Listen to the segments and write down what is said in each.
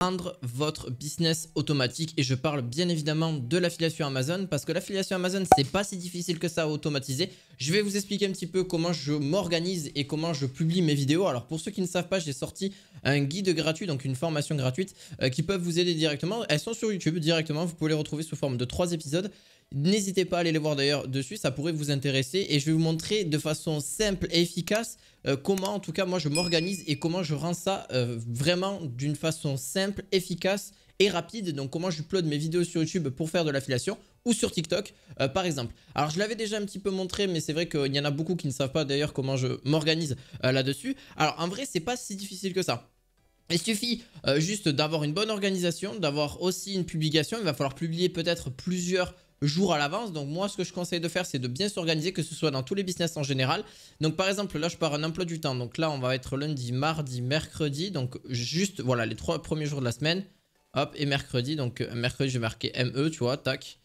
rendre votre business automatique. Et je parle bien évidemment de l'affiliation Amazon parce que l'affiliation Amazon, c'est pas si difficile que ça à automatiser. Je vais vous expliquer un petit peu comment je m'organise et comment je publie mes vidéos. Alors pour ceux qui ne savent pas, j'ai sorti un guide gratuit, donc une formation gratuite qui peuvent vous aider directement. Elles sont sur YouTube directement, vous pouvez les retrouver sous forme de 3 épisodes. N'hésitez pas à aller les voir d'ailleurs dessus, ça pourrait vous intéresser et je vais vous montrer de façon simple et efficace comment en tout cas moi je m'organise et comment je rends ça vraiment d'une façon simple, efficace et rapide. Donc comment j'upload mes vidéos sur YouTube pour faire de l'affiliation ou sur TikTok par exemple. Alors je l'avais déjà un petit peu montré, mais c'est vrai qu'il y en a beaucoup qui ne savent pas d'ailleurs comment je m'organise là-dessus. Alors en vrai c'est pas si difficile que ça. Il suffit juste d'avoir une bonne organisation, d'avoir aussi une publication. Il va falloir publier peut-être plusieurs jours à l'avance. Donc moi ce que je conseille de faire c'est de bien s'organiser, que ce soit dans tous les business en général. Donc par exemple là je pars un emploi du temps, donc là on va être lundi, mardi, mercredi, donc juste voilà les 3 premiers jours de la semaine. Hop, et mercredi, donc mercredi je vais marquer ME, tu vois, tac,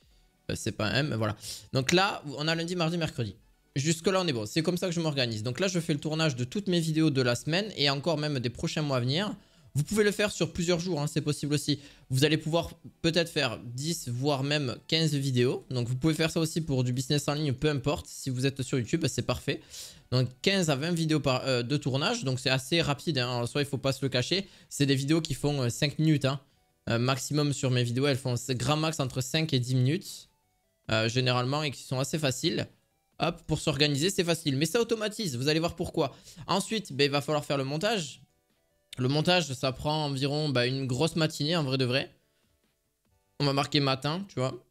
c'est pas un M, voilà. Donc là on a lundi, mardi, mercredi. Jusque là on est bon, c'est comme ça que je m'organise. Donc là je fais le tournage de toutes mes vidéos de la semaine et encore même des prochains mois à venir. Vous pouvez le faire sur plusieurs jours, hein, c'est possible aussi. Vous allez pouvoir peut-être faire 10 voire même 15 vidéos. Donc vous pouvez faire ça aussi pour du business en ligne, peu importe. Si vous êtes sur YouTube, c'est parfait. Donc 15 à 20 vidéos de tournage, donc c'est assez rapide, hein. En soi il ne faut pas se le cacher. C'est des vidéos qui font 5 minutes, hein. Maximum sur mes vidéos, elles font grand max entre 5 et 10 minutes. Généralement, et qui sont assez faciles. Hop, pour s'organiser c'est facile, mais ça automatise, vous allez voir pourquoi. Ensuite, il va falloir faire le montage. Le montage, ça prend environ une grosse matinée en vrai de vrai. On va marquer matin, tu vois.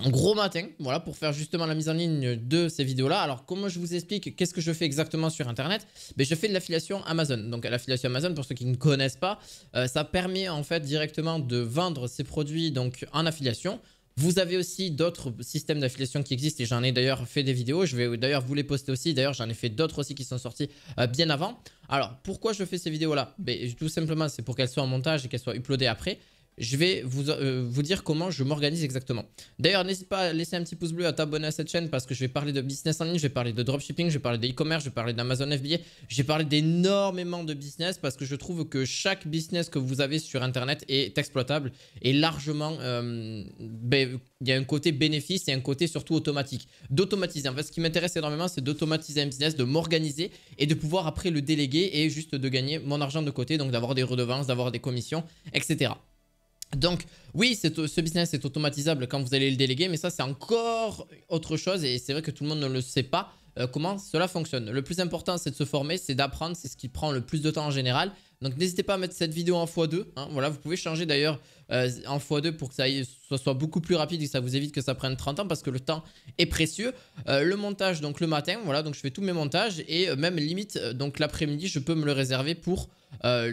Un gros matin, voilà, pour faire justement la mise en ligne de ces vidéos-là. Alors, comment je vous explique, qu'est-ce que je fais exactement sur Internet? Je fais de l'affiliation Amazon. Donc, l'affiliation Amazon, pour ceux qui ne connaissent pas, ça permet en fait directement de vendre ces produits donc, en affiliation. Vous avez aussi d'autres systèmes d'affiliation qui existent et j'en ai d'ailleurs fait des vidéos. Je vais d'ailleurs vous les poster aussi. D'ailleurs, j'en ai fait d'autres aussi qui sont sortis bien avant. Alors, pourquoi je fais ces vidéos-là? Tout simplement, c'est pour qu'elles soient en montage et qu'elles soient uploadées après. Je vais vous dire comment je m'organise exactement. D'ailleurs, n'hésite pas à laisser un petit pouce bleu, à t'abonner à cette chaîne parce que je vais parler de business en ligne, je vais parler de dropshipping, je vais parler de e-commerce, je vais parler d'Amazon FBA. Je vais parler d'énormément de business parce que je trouve que chaque business que vous avez sur Internet est exploitable et largement, il y a un côté bénéfice et un côté surtout automatique. D'automatiser. En fait, ce qui m'intéresse énormément, c'est d'automatiser un business, de m'organiser et de pouvoir après le déléguer et juste de gagner mon argent de côté, donc d'avoir des redevances, d'avoir des commissions, etc. Donc oui, ce business est automatisable quand vous allez le déléguer, mais ça c'est encore autre chose et c'est vrai que tout le monde ne le sait pas comment cela fonctionne. Le plus important c'est de se former, c'est d'apprendre, c'est ce qui prend le plus de temps en général. Donc n'hésitez pas à mettre cette vidéo en x2, hein. Voilà, vous pouvez changer d'ailleurs en x2 pour que ça soit beaucoup plus rapide et que ça vous évite que ça prenne 30 ans parce que le temps est précieux. Le montage donc le matin, voilà, donc je fais tous mes montages et même limite donc l'après-midi je peux me le réserver pour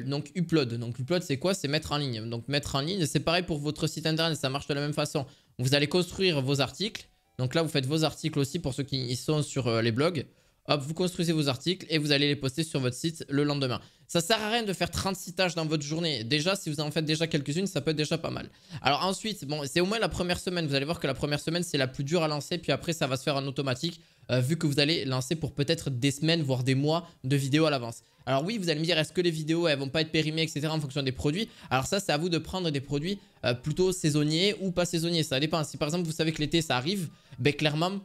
donc upload. Donc upload c'est quoi? C'est mettre en ligne. Donc mettre en ligne c'est pareil pour votre site internet, ça marche de la même façon. Vous allez construire vos articles. Donc là vous faites vos articles aussi pour ceux qui sont sur les blogs. Hop, vous construisez vos articles et vous allez les poster sur votre site le lendemain. Ça sert à rien de faire 36 tâches dans votre journée. Déjà, si vous en faites déjà quelques-unes, ça peut être déjà pas mal. Alors ensuite, bon, c'est au moins la première semaine. Vous allez voir que la première semaine, c'est la plus dure à lancer. Puis après, ça va se faire en automatique vu que vous allez lancer pour peut-être des semaines, voire des mois de vidéos à l'avance. Alors oui, vous allez me dire, est-ce que les vidéos, elles vont pas être périmées, etc. en fonction des produits? Alors ça, c'est à vous de prendre des produits plutôt saisonniers ou pas saisonniers. Ça dépend. Si par exemple, vous savez que l'été, ça arrive, clairement...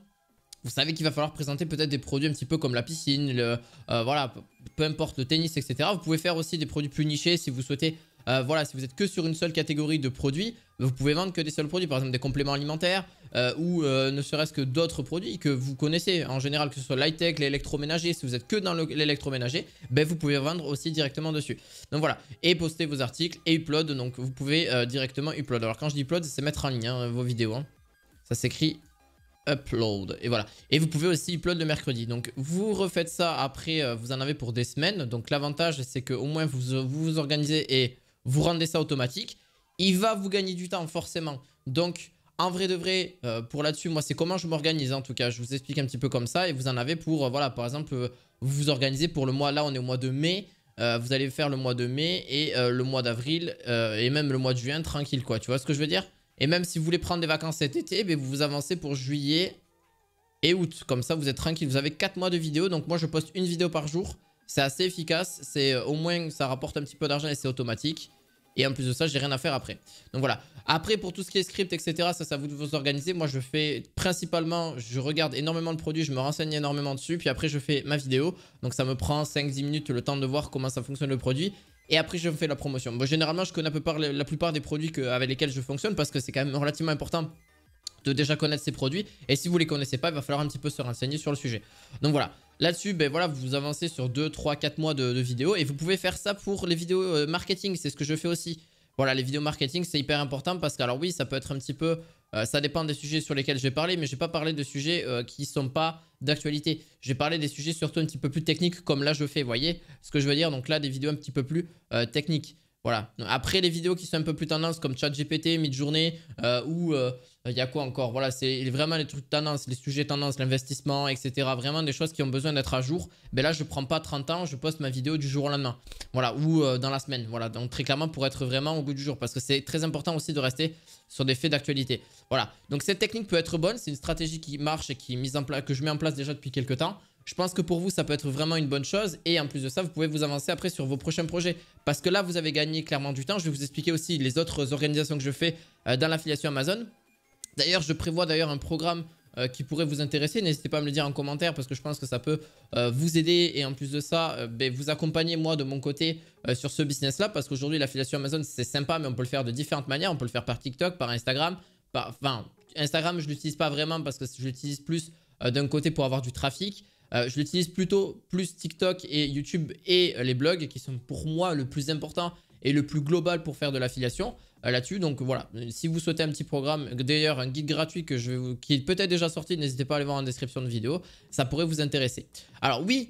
Vous savez qu'il va falloir présenter peut-être des produits un petit peu comme la piscine, voilà, peu importe, le tennis, etc. Vous pouvez faire aussi des produits plus nichés si vous souhaitez, voilà, si vous êtes que sur une seule catégorie de produits, vous pouvez vendre que des seuls produits, par exemple des compléments alimentaires ou ne serait-ce que d'autres produits que vous connaissez en général, que ce soit l'high-tech, l'électroménager. Si vous êtes que dans l'électroménager, vous pouvez vendre aussi directement dessus. Donc voilà, et poster vos articles et upload, donc vous pouvez directement upload. Alors quand je dis upload, c'est mettre en ligne hein, vos vidéos, hein. Ça s'écrit upload et voilà, et vous pouvez aussi upload le mercredi. Donc vous refaites ça après, vous en avez pour des semaines. Donc l'avantage c'est que au moins vous organisez et vous rendez ça automatique. Il va vous gagner du temps forcément. Donc en vrai de vrai, pour là-dessus, moi c'est comment je m'organise en tout cas. Je vous explique un petit peu comme ça et vous en avez pour, voilà, par exemple, vous vous organisez pour le mois, là on est au mois de mai. Vous allez faire le mois de mai et le mois d'avril et même le mois de juin tranquille quoi, tu vois ce que je veux dire? Et même si vous voulez prendre des vacances cet été, vous vous avancez pour juillet et août. Comme ça, vous êtes tranquille. Vous avez 4 mois de vidéos. Donc moi, je poste une vidéo par jour. C'est assez efficace. Au moins, ça rapporte un petit peu d'argent et c'est automatique. Et en plus de ça, j'ai rien à faire après. Donc voilà. Après, pour tout ce qui est script, etc., ça vous de vous organiser. Moi, je fais principalement, je regarde énormément le produit, je me renseigne énormément dessus. Puis après, je fais ma vidéo. Donc ça me prend 5-10 minutes le temps de voir comment ça fonctionne le produit. Et après, je fais la promotion. Bon, généralement, je connais à peu près la plupart des produits avec lesquels je fonctionne parce que c'est quand même relativement important de déjà connaître ces produits. Et si vous les connaissez pas, il va falloir un petit peu se renseigner sur le sujet. Donc voilà. Là-dessus, ben voilà, vous avancez sur 2, 3, 4 mois de vidéos. Et vous pouvez faire ça pour les vidéos marketing. C'est ce que je fais aussi. Voilà, les vidéos marketing, c'est hyper important parce que, alors oui, ça peut être un petit peu... ça dépend des sujets sur lesquels je vais parler, mais je ne vais pas parler de sujets qui ne sont pas d'actualité. Je vais parler des sujets surtout un petit peu plus techniques comme là je fais, vous voyez ce que je veux dire? Donc là, des vidéos un petit peu plus techniques. Voilà. Après, les vidéos qui sont un peu plus tendance comme ChatGPT, Midjourney ou il y a quoi encore? Voilà, c'est vraiment les trucs tendance, les sujets tendance, l'investissement, etc. Vraiment des choses qui ont besoin d'être à jour. Mais là, je ne prends pas 30 ans, je poste ma vidéo du jour au lendemain. Voilà, ou dans la semaine. Voilà, donc très clairement pour être vraiment au goût du jour parce que c'est très important aussi de rester sur des faits d'actualité. Voilà, donc cette technique peut être bonne, c'est une stratégie qui marche et qui est mise en place, que je mets en place déjà depuis quelques temps. Je pense que pour vous, ça peut être vraiment une bonne chose. Et en plus de ça, vous pouvez vous avancer après sur vos prochains projets. Parce que là, vous avez gagné clairement du temps. Je vais vous expliquer aussi les autres organisations que je fais dans l'affiliation Amazon. D'ailleurs, je prévois un programme qui pourrait vous intéresser. N'hésitez pas à me le dire en commentaire parce que je pense que ça peut vous aider. Et en plus de ça, vous accompagner moi de mon côté sur ce business-là. Parce qu'aujourd'hui, l'affiliation Amazon, c'est sympa, mais on peut le faire de différentes manières. On peut le faire par TikTok, par Instagram. Enfin, Instagram, je ne l'utilise pas vraiment parce que je l'utilise plus d'un côté pour avoir du trafic. Je l'utilise plutôt plus TikTok et YouTube et les blogs qui sont pour moi le plus important et le plus global pour faire de l'affiliation là-dessus. Donc voilà, si vous souhaitez un petit programme, d'ailleurs un guide gratuit qui est peut-être déjà sorti, n'hésitez pas à aller voir en description de vidéo, ça pourrait vous intéresser. Alors oui,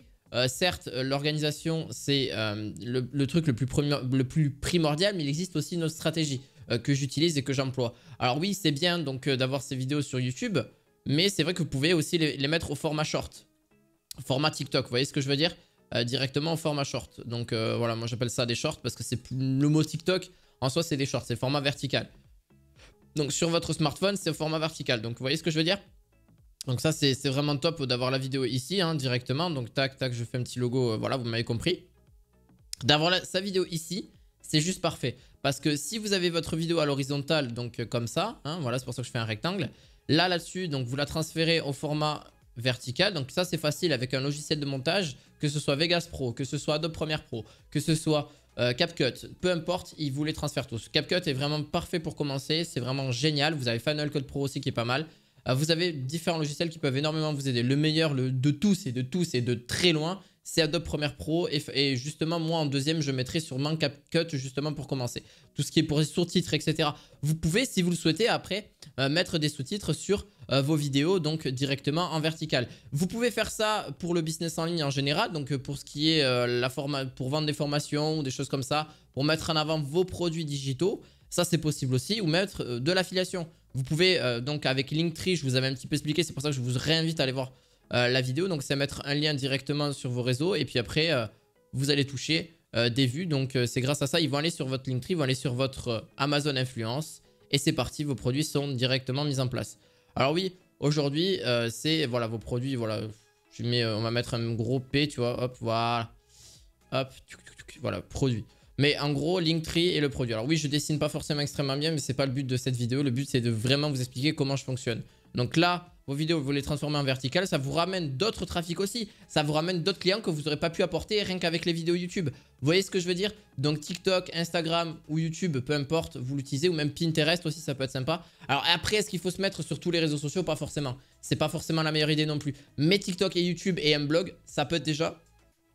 certes, l'organisation c'est le truc le plus primordial, mais il existe aussi une autre stratégie que j'utilise et que j'emploie. Alors oui, c'est bien donc d'avoir ces vidéos sur YouTube, mais c'est vrai que vous pouvez aussi les mettre au format short. Format TikTok, vous voyez ce que je veux dire? Directement au format short. Donc voilà, moi j'appelle ça des shorts parce que c'est le mot TikTok en soi c'est des shorts, c'est format vertical. Donc sur votre smartphone c'est au format vertical. Donc vous voyez ce que je veux dire? Donc ça c'est vraiment top d'avoir la vidéo ici hein, directement. Donc tac tac, je fais un petit logo, voilà vous m'avez compris. D'avoir sa vidéo ici, c'est juste parfait. Parce que si vous avez votre vidéo à l'horizontale, donc comme ça, hein, voilà c'est pour ça que je fais un rectangle. Là-dessus, donc vous la transférez au format vertical. Donc ça c'est facile avec un logiciel de montage, que ce soit Vegas Pro, que ce soit Adobe Premiere Pro, que ce soit CapCut, peu importe, ils vous les transfèrent tous. CapCut est vraiment parfait pour commencer, c'est vraiment génial. Vous avez Final Cut Pro aussi qui est pas mal. Vous avez différents logiciels qui peuvent énormément vous aider. Le meilleur de tous et de très loin, c'est Adobe Premiere Pro. Et justement, moi en deuxième, je mettrai sûrement CapCut justement pour commencer. Tout ce qui est pour les sous-titres, etc. Vous pouvez, si vous le souhaitez, après, mettre des sous-titres sur vos vidéos, donc directement en vertical. Vous pouvez faire ça pour le business en ligne en général, donc pour ce qui est pour vendre des formations ou des choses comme ça, pour mettre en avant vos produits digitaux. Ça, c'est possible aussi, ou mettre de l'affiliation. Vous pouvez, donc avec Linktree, je vous avais un petit peu expliqué, c'est pour ça que je vous réinvite à aller voir la vidéo. Donc, c'est mettre un lien directement sur vos réseaux et puis après, vous allez toucher des vues. Donc, c'est grâce à ça, ils vont aller sur votre Linktree, ils vont aller sur votre Amazon Influence et c'est parti, vos produits sont directement mis en place. Alors oui, aujourd'hui, c'est, voilà, vos produits, voilà, on va mettre un gros P, tu vois, hop, voilà, hop, voilà, produit. Mais en gros, Linktree est le produit. Alors oui, je dessine pas forcément extrêmement bien, mais c'est pas le but de cette vidéo. Le but, c'est de vraiment vous expliquer comment je fonctionne. Donc là, vos vidéos, vous les transformez en vertical. Ça vous ramène d'autres trafics aussi. Ça vous ramène d'autres clients que vous n'aurez pas pu apporter rien qu'avec les vidéos YouTube. Vous voyez ce que je veux dire? Donc TikTok, Instagram ou YouTube, peu importe, vous l'utilisez. Ou même Pinterest aussi, ça peut être sympa. Alors après, est-ce qu'il faut se mettre sur tous les réseaux sociaux? Pas forcément. C'est pas forcément la meilleure idée non plus. Mais TikTok et YouTube et un blog, ça peut être déjà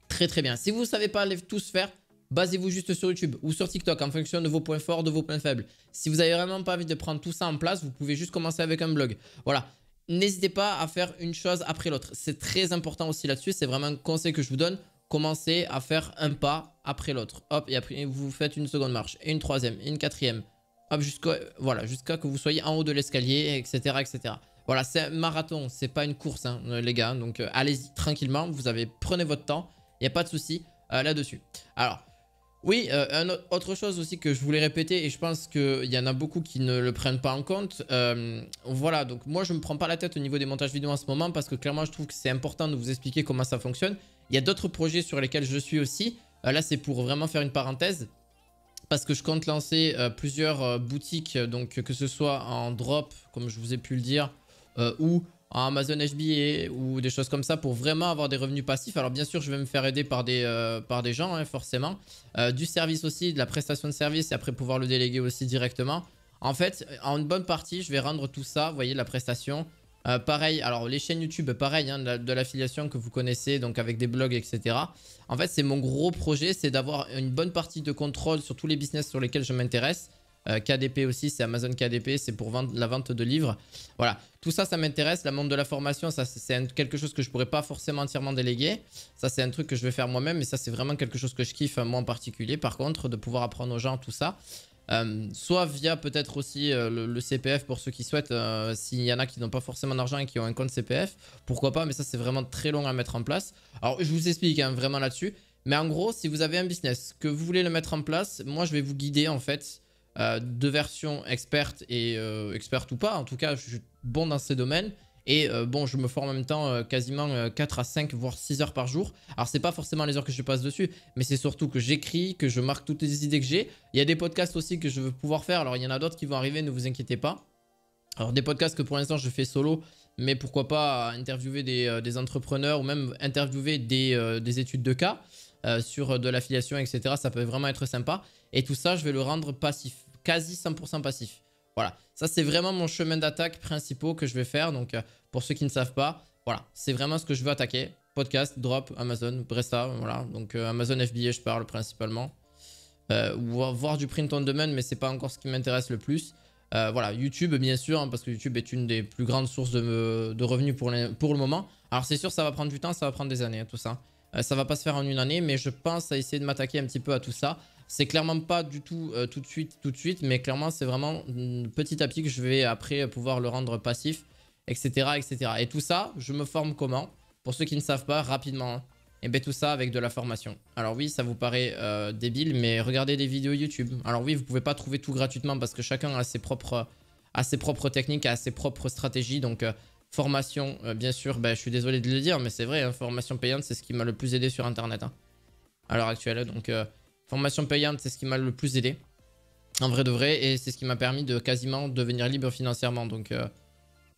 très très bien. Si vous ne savez pas les tous faire, basez-vous juste sur YouTube ou sur TikTok en fonction de vos points forts, de vos points faibles. Si vous n'avez vraiment pas envie de prendre tout ça en place, vous pouvez juste commencer avec un blog. Voilà. N'hésitez pas à faire une chose après l'autre. C'est très important aussi là-dessus. C'est vraiment un conseil que je vous donne. Commencez à faire un pas après l'autre. Hop, et après vous faites une seconde marche, et une troisième, et une quatrième. Hop, jusqu'à que vous soyez en haut de l'escalier, etc., etc. Voilà, c'est un marathon, c'est pas une course, hein, les gars. Donc allez-y tranquillement. Prenez votre temps. Il n'y a pas de souci là-dessus. Alors, oui, autre chose aussi que je voulais répéter, et je pense qu'il y en a beaucoup qui ne le prennent pas en compte. Voilà, donc moi je ne me prends pas la tête au niveau des montages vidéo en ce moment parce que clairement je trouve que c'est important de vous expliquer comment ça fonctionne. Il y a d'autres projets sur lesquels je suis aussi. Là c'est pour vraiment faire une parenthèse. parce que je compte lancer plusieurs boutiques, donc que ce soit en drop, comme je vous ai pu le dire, ou en Amazon FBA ou des choses comme ça pour vraiment avoir des revenus passifs. Alors bien sûr, je vais me faire aider par des gens, hein, forcément. Du service aussi, de la prestation de service et après pouvoir le déléguer aussi directement. En fait, en une bonne partie, je vais rendre tout ça, vous voyez, la prestation. Pareil, alors les chaînes YouTube, pareil, hein, de l'affiliation que vous connaissez, donc avec des blogs, etc. En fait, c'est mon gros projet, c'est d'avoir une bonne partie de contrôle sur tous les business sur lesquels je m'intéresse. KDP aussi, c'est Amazon KDP, c'est pour la vente de livres. Voilà, tout ça, ça m'intéresse. La monde de la formation, ça c'est quelque chose que je pourrais pas forcément entièrement déléguer. Ça, c'est un truc que je vais faire moi-même, mais ça, c'est vraiment quelque chose que je kiffe, moi en particulier. Par contre, de pouvoir apprendre aux gens tout ça. Soit via peut-être aussi le CPF pour ceux qui souhaitent, s'il y en a qui n'ont pas forcément d'argent et qui ont un compte CPF, pourquoi pas, mais ça c'est vraiment très long à mettre en place. Alors je vous explique hein, vraiment là-dessus, mais en gros si vous avez un business, que vous voulez le mettre en place, moi je vais vous guider en fait de versions experte et experte ou pas, en tout cas je suis bon dans ces domaines. Et bon, je me forme en même temps quasiment 4 à 5 voire 6 heures par jour. Alors c'est pas forcément les heures que je passe dessus, mais c'est surtout que j'écris, que je marque toutes les idées que j'ai. Il y a des podcasts aussi que je veux pouvoir faire. Alors il y en a d'autres qui vont arriver, ne vous inquiétez pas. Alors des podcasts que pour l'instant je fais solo, mais pourquoi pas interviewer des entrepreneurs ou même interviewer des études de cas sur de l'affiliation, etc. Ça peut vraiment être sympa. Et tout ça, je vais le rendre passif, quasi 100% passif. Voilà, ça c'est vraiment mon chemin d'attaque principal que je vais faire. Donc pour ceux qui ne savent pas, voilà, c'est vraiment ce que je veux attaquer. Podcast, drop, Amazon, Bresta, voilà. Donc Amazon FBA je parle principalement. Voir du print on demand, mais c'est pas encore ce qui m'intéresse le plus. Voilà, YouTube bien sûr, hein, parce que YouTube est une des plus grandes sources de revenus pour le moment. Alors c'est sûr ça va prendre du temps, ça va prendre des années, hein, tout ça. Ça va pas se faire en une année, mais je pense à essayer de m'attaquer un petit peu à tout ça. C'est clairement pas du tout tout de suite, mais clairement c'est vraiment petit à petit que je vais après pouvoir le rendre passif, etc., etc. Et tout ça, je me forme comment? Pour ceux qui ne savent pas, rapidement, hein. Et bien tout ça avec de la formation. Alors oui, ça vous paraît débile, mais regardez des vidéos YouTube. Alors oui, vous pouvez pas trouver tout gratuitement parce que chacun a ses propres techniques, a ses propres stratégies. Donc formation, bien sûr, je suis désolé de le dire, mais c'est vrai, hein, formation payante, c'est ce qui m'a le plus aidé sur Internet hein, à l'heure actuelle. Donc formation payante, c'est ce qui m'a le plus aidé, en vrai de vrai, et c'est ce qui m'a permis de quasiment devenir libre financièrement. Donc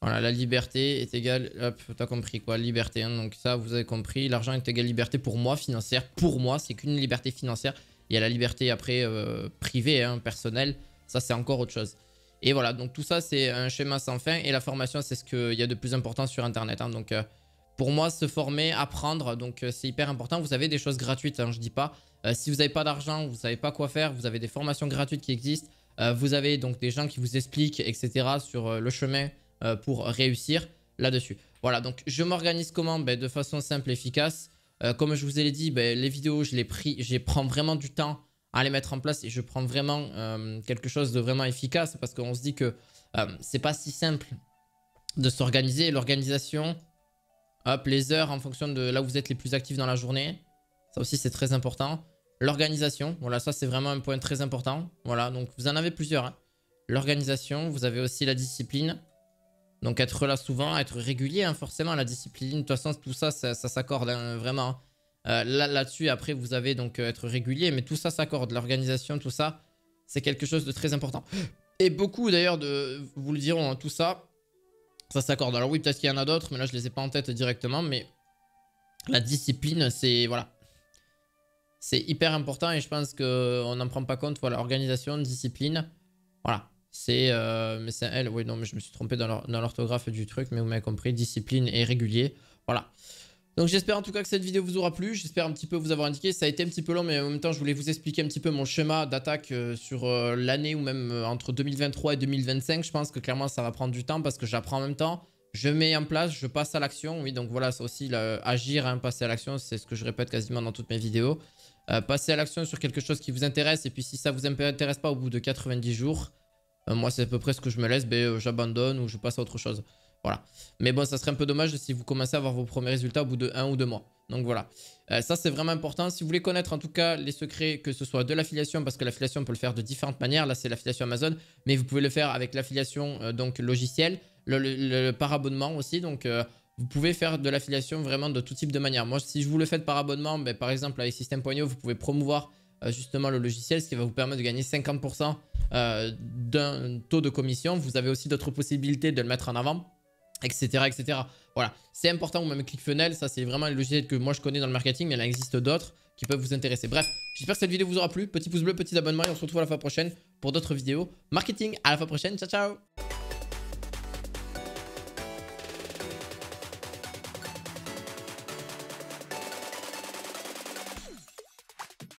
voilà, la liberté est égale, hop, t'as compris quoi, liberté, hein, donc ça vous avez compris, l'argent est égal liberté pour moi, financière, pour moi, c'est qu'une liberté financière. Il y a la liberté après privée, hein, personnelle, ça c'est encore autre chose. Et voilà, donc tout ça c'est un schéma sans fin, et la formation c'est ce qu'il y a de plus important sur Internet, hein, donc pour moi se former, apprendre, donc c'est hyper important. Vous avez des choses gratuites, hein, je dis pas, si vous n'avez pas d'argent, vous savez pas quoi faire, vous avez des formations gratuites qui existent, vous avez donc des gens qui vous expliquent, etc. sur le chemin pour réussir là-dessus. Voilà, donc je m'organise comment? De façon simple et efficace. Comme je vous ai dit, les vidéos, je prends vraiment du temps à les mettre en place et je prends vraiment quelque chose de vraiment efficace parce qu'on se dit que c'est pas si simple de s'organiser. L'organisation, hop, les heures en fonction de là où vous êtes les plus actifs dans la journée, ça aussi c'est très important. L'organisation, voilà, ça c'est vraiment un point très important. Voilà, donc vous en avez plusieurs, hein. L'organisation, vous avez aussi la discipline. Donc être là souvent, être régulier, hein, forcément, la discipline, de toute façon, tout ça, ça s'accorde, hein, vraiment. Là-dessus, après, vous avez donc être régulier, mais tout ça s'accorde. L'organisation, tout ça, c'est quelque chose de très important. Et beaucoup, d'ailleurs, vous le diront, hein, tout ça, ça s'accorde. Alors oui, peut-être qu'il y en a d'autres, mais là, je les ai pas en tête directement, mais la discipline, c'est, voilà, c'est hyper important et je pense qu'on n'en prend pas compte. Voilà, organisation, discipline, voilà. Mais c'est elle, oui, non, mais je me suis trompé dans l'orthographe du truc, mais vous m'avez compris, discipline et régulier, voilà. Donc j'espère en tout cas que cette vidéo vous aura plu, j'espère un petit peu vous avoir indiqué, ça a été un petit peu long, mais en même temps je voulais vous expliquer un petit peu mon schéma d'attaque sur l'année ou même entre 2023 et 2025, je pense que clairement ça va prendre du temps parce que j'apprends en même temps, je mets en place, je passe à l'action, oui, donc voilà, c'est aussi agir, hein, passer à l'action, c'est ce que je répète quasiment dans toutes mes vidéos. Passer à l'action sur quelque chose qui vous intéresse, et puis si ça vous intéresse pas au bout de 90 jours, moi, c'est à peu près ce que je me laisse, j'abandonne ou je passe à autre chose. Voilà. Mais bon, ça serait un peu dommage si vous commencez à avoir vos premiers résultats au bout de 1 ou 2 mois. Donc voilà. Ça, c'est vraiment important. Si vous voulez connaître en tout cas les secrets, que ce soit de l'affiliation, parce que l'affiliation, on peut le faire de différentes manières. Là, c'est l'affiliation Amazon, mais vous pouvez le faire avec l'affiliation donc logiciel, le par abonnement aussi. Donc, vous pouvez faire de l'affiliation vraiment de tout type de manière. Moi, si je vous le fais par abonnement, par exemple avec System.io, vous pouvez promouvoir justement le logiciel, ce qui va vous permettre de gagner 50% d'un taux de commission. Vous avez aussi d'autres possibilités de le mettre en avant, etc. etc. Voilà, c'est important, ou même ClickFunnels, ça c'est vraiment les logiciels que moi je connais dans le marketing, mais il en existe d'autres qui peuvent vous intéresser. Bref, j'espère que cette vidéo vous aura plu. Petit pouce bleu, petit abonnement et on se retrouve à la fois prochaine pour d'autres vidéos marketing. À la fois prochaine, ciao ciao.